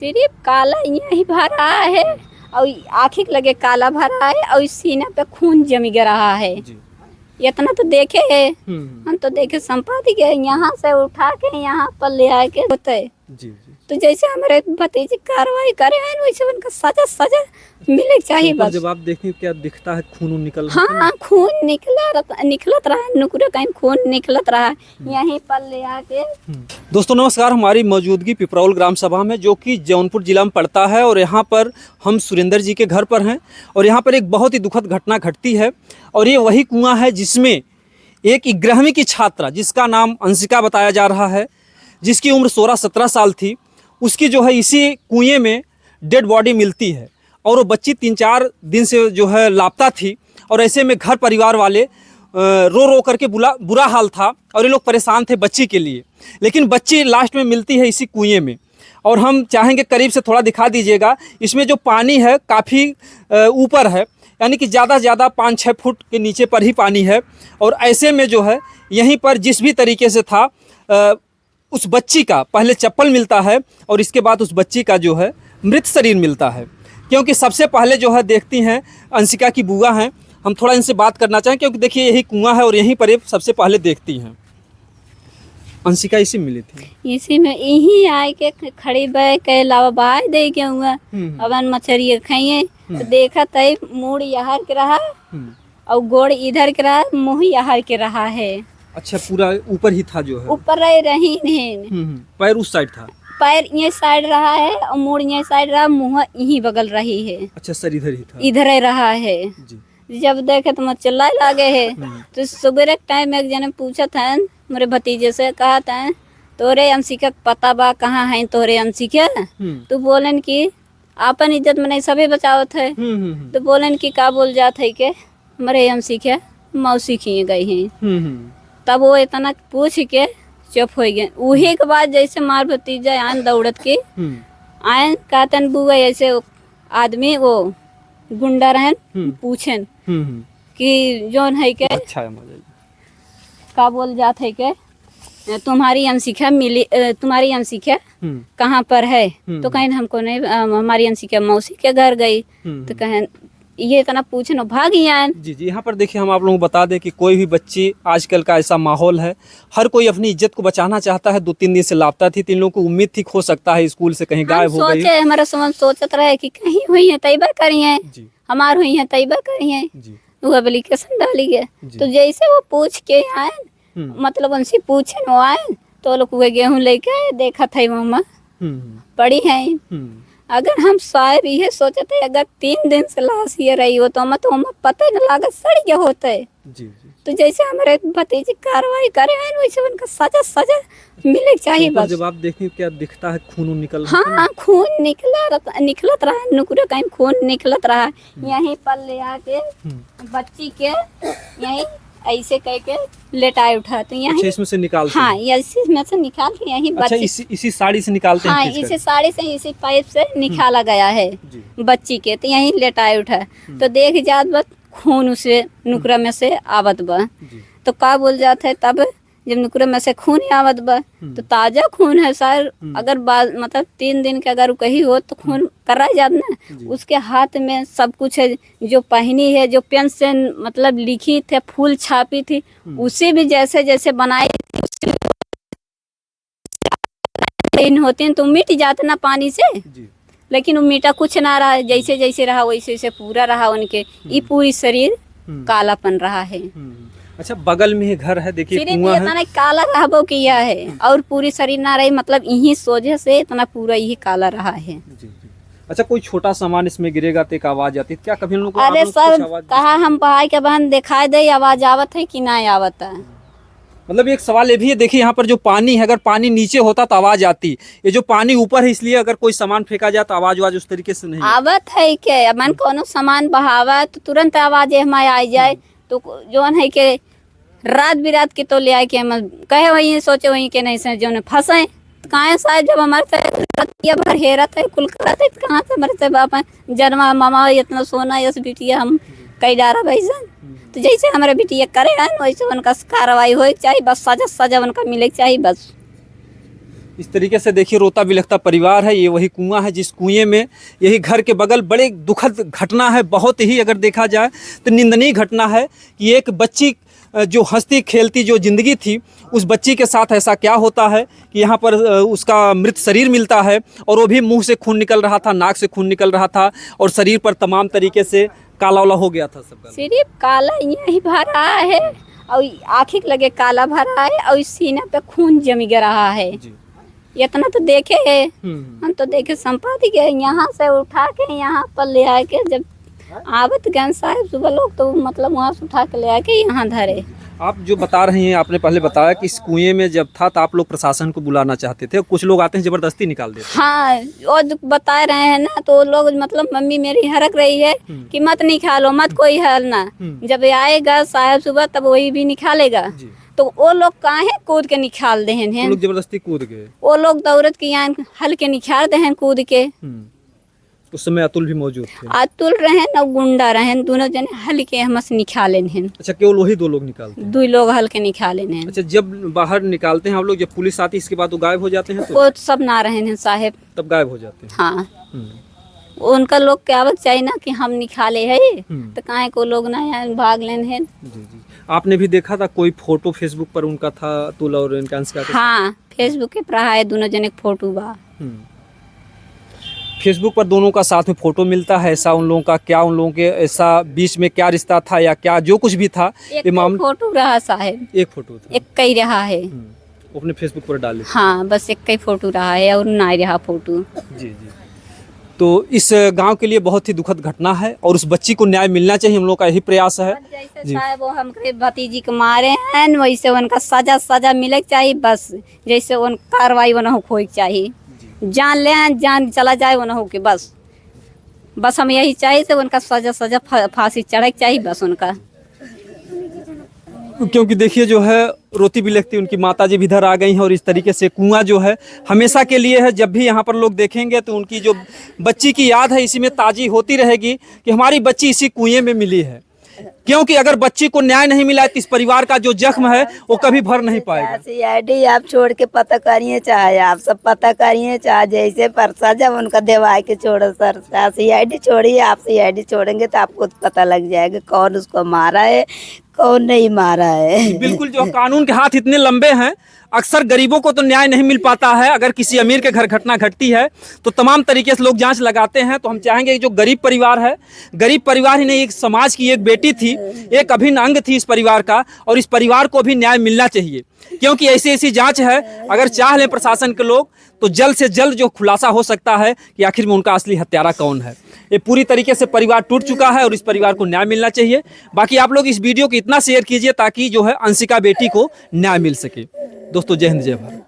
सिर्फ काला यही भरा है और आँखी के लगे काला भरा है और सीना पे खून जमी गिर रहा है। इतना तो देखे है हम तो देखे संपादिक है यहाँ से उठा के यहाँ पर ले आके होते जी। तो जैसे हमारे भतीजे कार्रवाई करे हैं वैसे उनका सजा मिले चाहिए। बस जब आप देखें क्या दिखता है खून निकल हाँ खून निकलत रहा है नुकरे कहीं खून निकलत रहा है यहीं पर ले आके। दोस्तों नमस्कार, हमारी मौजूदगी पिपरौल ग्राम सभा में जो कि जौनपुर जिला में पड़ता है और यहाँ पर हम सुरेंद्र जी के घर पर हैं और यहाँ पर एक बहुत ही दुखद घटना घटती है और ये वही कुआं है जिसमें एक 11वीं की छात्रा जिसका नाम अंशिका बताया जा रहा है, जिसकी उम्र 16-17 साल थी, उसकी जो है इसी कुएं में डेड बॉडी मिलती है और वो बच्ची 3-4 दिन से जो है लापता थी और ऐसे में घर परिवार वाले रो रो करके बुरा हाल था और ये लोग परेशान थे बच्ची के लिए। लेकिन बच्ची लास्ट में मिलती है इसी कुएं में और हम चाहेंगे करीब से थोड़ा दिखा दीजिएगा। इसमें जो पानी है काफ़ी ऊपर है, यानी कि ज़्यादा से ज़्यादा 5-6 फुट के नीचे पर ही पानी है और ऐसे में जो है यहीं पर जिस भी तरीके से था उस बच्ची का पहले चप्पल मिलता है और इसके बाद उस बच्ची का जो है मृत शरीर मिलता है। क्योंकि सबसे पहले जो है देखती हैं अंशिका की बुआ हैं, हम थोड़ा इनसे बात करना चाहें क्योंकि देखिए यही कुआं है और यहीं पर ये सबसे पहले देखती हैं। अंशिका इसी में मिली थी, इसी में यही आए के खड़ी बह के लावा बाय दे के हुआ अवन मछरी खाइए तो देखा तय मुड़ यहाँ के रहा और गोड़ इधर के रहा मुँह यहाँ के रहा है। अच्छा पूरा ऊपर ही था, जो है ऊपर रही नहीं पैर उस साइड था, पैर ये साइड रहा है और मुड़ ये साइड रहा, मुँह यही बगल रही है। अच्छा सर इधर ही था, इधर ही रहा है जी। जब देखे तो मैं चिल्लाए लागे है तो सुबह टाइम एक जने पूछा था मेरे भतीजे से, कहा था तोरे अंशिका पता बा कहाँ है तोरे अंशिका, तो बोलन की आपन इज्जत में नहीं सभी बचावत है, तो बोलन की का बोल जात है के हमारे अंशिका मौसी खिए गई है। तब वो इतना पूछ के चुप हो गए। वही के बाद जैसे मार भतीजा आन दौड़त के आयन कहतन बुआ ऐसे आदमी वो गुंडा रहन पूछन कि जोन है के अच्छा का बोल जात है के तुम्हारी अंशिका मिली, तुम्हारी अंशिका कहाँ पर है, तो कहें हमको नहीं, हमारी अंशिका मौसी के घर गई, तो कहें ये इतना पूछना भाग ही आए जी। यहाँ पर देखिए हम आप लोगों को बता दें कि कोई भी बच्ची आजकल का ऐसा माहौल है, हर कोई अपनी इज्जत को बचाना चाहता है। 2-3 दिन से लापता थी, 3 लोगों को उम्मीद थी हो सकता है स्कूल से कहीं गायब हो गई। हमारा समझ सोचत रहे कि कहीं हुई है तैबा करी है, हमार हुई है तैबा करी है, वो एप्लीकेशन डाली है। तो जैसे वो पूछ के आए, मतलब उनसे पूछे वो आए तो लोग गेहूँ लेके आए, देखा था मम्मा पड़ी है। अगर हम शायद ये सोचे थे अगर 3 दिन से लाश ये रही हो तो हमें पता ही न लागत सड़ गया होता है जी। तो जैसे हमारे भतीजे कार्रवाई करे हैं वैसे उनका सजा मिले चाहिए। बस जब आप देखें क्या दिखता है खून निकल हाँ खून निकलत रहा है नुकरे कहीं खून निकलत रहा है। यहीं पर ले आके बच्ची के यहीं ऐसे कह के लेटाए उठा तो यहाँ इसमें से निकालते हाँ इसमें से निकाल के यहीं अच्छा इसी साड़ी से निकालते हाँ हैं। इसी साड़ी से इसी पाइप से निकाला गया है बच्ची के, तो यहीं लेटाए उठा तो देख जात बस खून उसे नुकरा में से आवत बा, तो का बोल जात है तब जब नुकरे में से खून आवत बा तो ताजा खून है सर। अगर मतलब 3 दिन के अगर कहीं हो तो खून करा जात ना। उसके हाथ में सब कुछ है, जो पहनी है, जो पेन से मतलब लिखी थे, फूल छापी थी, उसे भी जैसे जैसे बनाई होती तो मिट जाते ना पानी से, लेकिन वो मीठा कुछ ना रहा, जैसे जैसे रहा वैसे वैसे पूरा रहा उनके, ये पूरी शरीर कालापन रहा है। अच्छा बगल में ही घर है, देखिए कुआं है, इतना काला रहबो किया है और पूरी शरीर ना रही, मतलब यही सोझे से इतना पूरा यही काला रहा है जी। अच्छा कोई छोटा सामान इसमें गिरेगा तो एक आवाज आती है क्या कभी लोग? अरे सर कहा हम पहाड़ के बहन दिखाई दे आवाज आवत है कि ना आवत है। मतलब एक सवाल ये भी है, देखिए यहाँ पर जो पानी है, अगर पानी नीचे होता तो आवाज आती, ये जो पानी ऊपर है इसलिए अगर कोई सामान फेंका जाए तो आवाज उस तरीके से नहीं आवत है के मन कोनो सामान बहावा तो तुरंत आवाज हमारे आ जाए। तो जो है के रात बिरात के तो ले आए के हम कहे वही सोचे वही के नहीं से जो फंसे कहाँ शायद जब हमारे भर हेरत है कुल करत है कहाँ से हमारे बापा जन्मा मामा इतना सोना यस बिटिया हम कई डारा भैसन, तो जैसे हमारे बिटिया करे वैसे उनका कार्रवाई हो चाहिए, बस सजा उनका मिले चाहिए बस। इस तरीके से देखिए रोता बिलखता परिवार है। ये वही कुआं है जिस कुएं में यही घर के बगल बड़े दुखद घटना है, बहुत ही अगर देखा जाए तो निंदनीय घटना है कि एक बच्ची जो हंसती खेलती जो ज़िंदगी थी उस बच्ची के साथ ऐसा क्या होता है कि यहाँ पर उसका मृत शरीर मिलता है और वो भी मुंह से खून निकल रहा था, नाक से खून निकल रहा था और शरीर पर तमाम तरीके से काला वाला हो गया था सबका। सिर्फ काला यही भरा है और आँखिं लगे काला भरा है और सीने पे खून जमी रहा है। जी। इतना तो देखे है, हम तो देखे संपादिक है, यहाँ से उठा के यहाँ पर ले आए के जब आवत गन साहब सुबह लोग तो मतलब वहाँ से उठा के ले आके यहाँ धरे। आप जो बता रही हैं, आपने पहले बताया कि इस कुएं में जब था तो आप लोग प्रशासन को बुलाना चाहते थे, कुछ लोग आते हैं जबरदस्ती निकाल देते हैं। हाँ, और जो बता रहे हैं ना तो लोग मतलब मम्मी मेरी हरक रही है कि मत निकालो, मत कोई हल ना। जब आएगा साहब सुबह तब वही भी निकालेगा तो वो लोग काहे कूद के निकाल दे हैं, लोग जबरदस्ती कूद गए, वो लोग दौड़त के यहाँ हल के निकाल दे हैं कूद के। उस समय अतुल भी मौजूद थे। अतुल रहे न गुंडा रहे, दोनों जने हल के हमसे निकाले हैं। अच्छा, केवल वही दो लोग निकालते हैं? 2 लोग हल के निकाले हैं। अच्छा, जब बाहर निकालते हैं आप लोग, जब पुलिस आती है इसके बाद वो गायब हो जाते हैं तो? वो सब ना रहे हैं साहेब, तब गायब हो जाते हैं। हाँ, उनका लोग क्या आवक चाहिए ना कि हम निकाले है तो काहे को लोग ना यहाँ भाग लेन है। जी जी। आपने भी देखा था कोई फोटो फेसबुक पर उनका था, अतुल और इनका अंशिका का? हाँ, फेसबुक के पर है दोनों जने फोटो बा। फेसबुक पर दोनों का साथ में फोटो मिलता है, ऐसा उन लोगों का क्या, उन लोगों के ऐसा बीच में क्या रिश्ता था या क्या जो कुछ भी था एक फोटो रहा साहेब, एक फोटो था, एक कई रहा है। वो अपने फेसबुक पर डाले। हाँ, बस एक कई फोटो रहा है और ना रहा फोटो। जी जी। तो इस गांव के लिए बहुत ही दुखद घटना है और उस बच्ची को न्याय मिलना चाहिए, हम लोग का यही प्रयास है। जैसे साहब वो हमके भतीजी को मारे हैं वैसे उनका सजा मिले चाहिए, बस जैसे उन कार्रवाई वन हो कोई चाहिए, जान ले जान चला जाए वन हो के बस हम यही चाहिए तो उनका सजा फांसी चढ़े चाहिए बस उनका। क्योंकि देखिए जो है रोती बिलखती उनकी माता जी भी इधर आ गई हैं और इस तरीके से कुआं जो है हमेशा के लिए है। जब भी यहाँ पर लोग देखेंगे तो उनकी जो बच्ची की याद है इसी में ताजी होती रहेगी कि हमारी बच्ची इसी कुएं में मिली है। क्योंकि अगर बच्ची को न्याय नहीं मिला तो इस परिवार का जो जख्म है वो कभी भर नहीं पाएगा। CID आप छोड़ के पता करिए, चाहे आप सब पता करिए, चाहे जैसे परसा जब उनका देवाई के छोड़ो सर, CID छोड़िए, आप CID छोड़ेंगे तो आपको पता लग जाएगा कौन उसको मारा है कौन नहीं मारा है। बिल्कुल, जो कानून के हाथ इतने लंबे हैं, अक्सर गरीबों को तो न्याय नहीं मिल पाता है। अगर किसी अमीर के घर घटना घटती है तो तमाम तरीके से लोग जांच लगाते हैं। तो हम चाहेंगे कि जो गरीब परिवार है, गरीब परिवार ही नहीं, एक समाज की एक बेटी थी, एक अभिन्न अंग थी इस परिवार का, और इस परिवार को भी न्याय मिलना चाहिए। क्योंकि ऐसी ऐसी जांच है, अगर चाह लें प्रशासन के लोग तो जल्द से जल्द जो खुलासा हो सकता है कि आखिर में उनका असली हत्यारा कौन है। ये पूरी तरीके से परिवार टूट चुका है और इस परिवार को न्याय मिलना चाहिए। बाकी आप लोग इस वीडियो को इतना शेयर कीजिए ताकि जो है अंशिका बेटी को न्याय मिल सके। दोस्तों, जय हिंद, जय भारत।